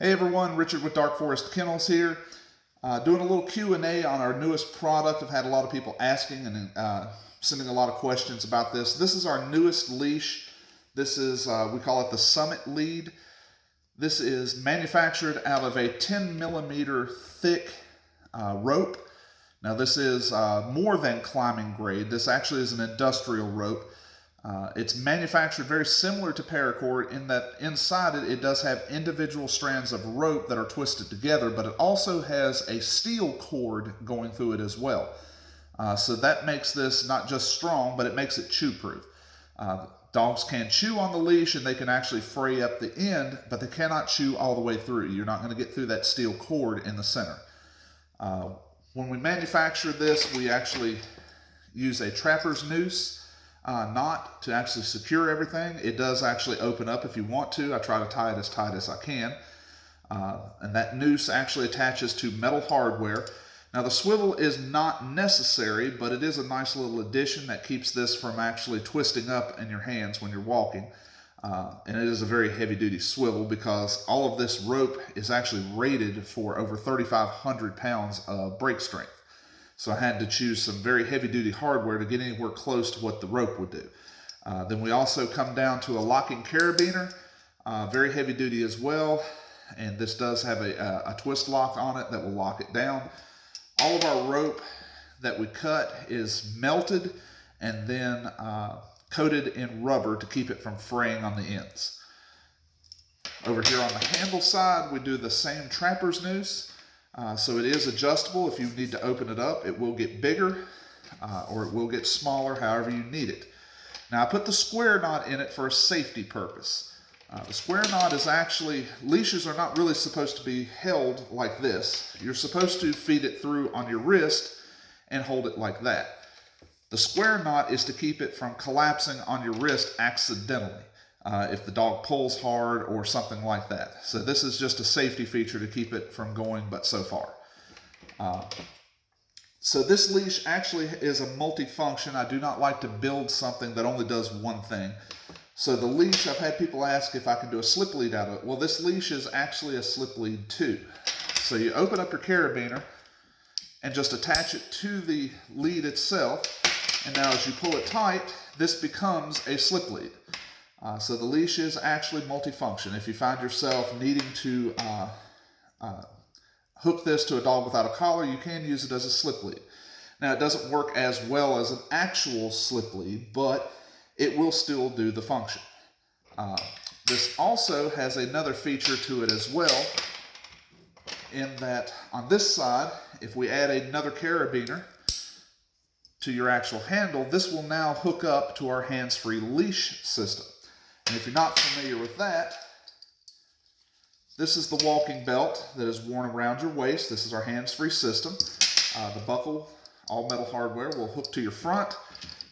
Hey everyone, Richard with Dark Forest Kennels here. Doing a little Q&A on our newest product. I've had a lot of people asking and sending a lot of questions about this. This is our newest leash. This is, we call it the Summit Lead. This is manufactured out of a 10 millimeter thick rope. Now this is more than climbing grade. This actually is an industrial rope. It's manufactured very similar to paracord in that inside it does have individual strands of rope that are twisted together, but it also has a steel cord going through it as well. So that makes this not just strong, but it makes it chew-proof. Dogs can chew on the leash and they can actually fray up the end, but they cannot chew all the way through. You're not going to get through that steel cord in the center. When we manufacture this, we actually use a trapper's noose knot to actually secure everything. It does actually open up if you want to. I try to tie it as tight as I can. And that noose actually attaches to metal hardware. Now the swivel is not necessary, but it is a nice little addition that keeps this from actually twisting up in your hands when you're walking. And it is a very heavy duty swivel because all of this rope is actually rated for over 3,500 pounds of brake strength. So I had to choose some very heavy duty hardware to get anywhere close to what the rope would do. Then we also come down to a locking carabiner, very heavy duty as well. And this does have a twist lock on it that will lock it down. All of our rope that we cut is melted and then coated in rubber to keep it from fraying on the ends. Over here on the handle side, we do the same trapper's noose. So it is adjustable. If you need to open it up, it will get bigger or it will get smaller, however you need it. Now I put the square knot in it for a safety purpose. The square knot is actually, leashes are not really supposed to be held like this. You're supposed to feed it through on your wrist and hold it like that. The square knot is to keep it from collapsing on your wrist accidentally. If the dog pulls hard or something like that. So this is just a safety feature to keep it from going but so far. So this leash actually is a multi-function. I do not like to build something that only does one thing. So the leash, I've had people ask if I can do a slip lead out of it. Well, this leash is actually a slip lead too. So you open up your carabiner and just attach it to the lead itself. And now as you pull it tight, this becomes a slip lead. So the leash is actually multifunction. If you find yourself needing to hook this to a dog without a collar, you can use it as a slip lead. Now it doesn't work as well as an actual slip lead, but it will still do the function. This also has another feature to it as well, in that on this side, if we add another carabiner to your actual handle, this will now hook up to our hands-free leash system. And if you're not familiar with that, this is the walking belt that is worn around your waist. This is our hands-free system. The buckle, all metal hardware, will hook to your front.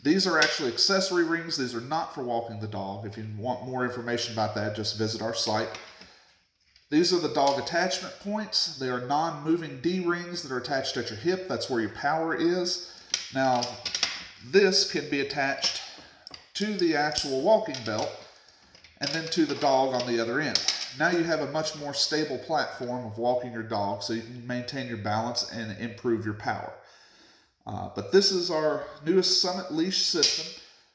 These are actually accessory rings. These are not for walking the dog. If you want more information about that, just visit our site. These are the dog attachment points. They are non-moving D-rings that are attached at your hip. That's where your power is. Now, this can be attached to the actual walking belt and then to the dog on the other end. Now you have a much more stable platform of walking your dog so you can maintain your balance and improve your power. But this is our newest Summit leash system.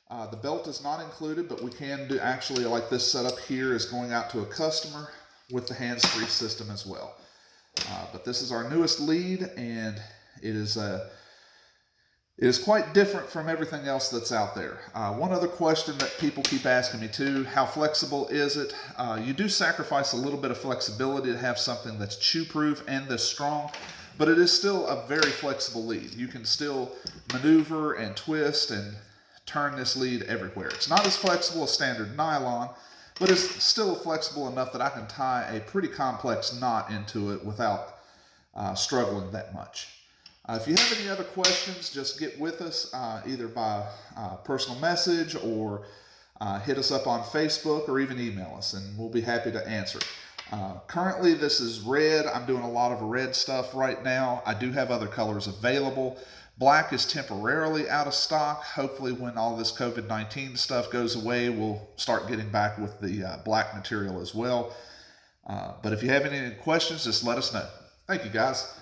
The belt is not included, but we can do actually, like this setup here is going out to a customer with the hands-free system as well. But this is our newest lead, and it is quite different from everything else that's out there. One other question that people keep asking me too, how flexible is it? You do sacrifice a little bit of flexibility to have something that's chew-proof and this strong, but it is still a very flexible lead. You can still maneuver and twist and turn this lead everywhere. It's not as flexible as standard nylon, but it's still flexible enough that I can tie a pretty complex knot into it without struggling that much. If you have any other questions, just get with us either by personal message or hit us up on Facebook or even email us, and we'll be happy to answer. Currently, this is red. I'm doing a lot of red stuff right now. I do have other colors available. Black is temporarily out of stock. Hopefully, when all this COVID-19 stuff goes away, we'll start getting back with the black material as well. But if you have any questions, just let us know. Thank you, guys.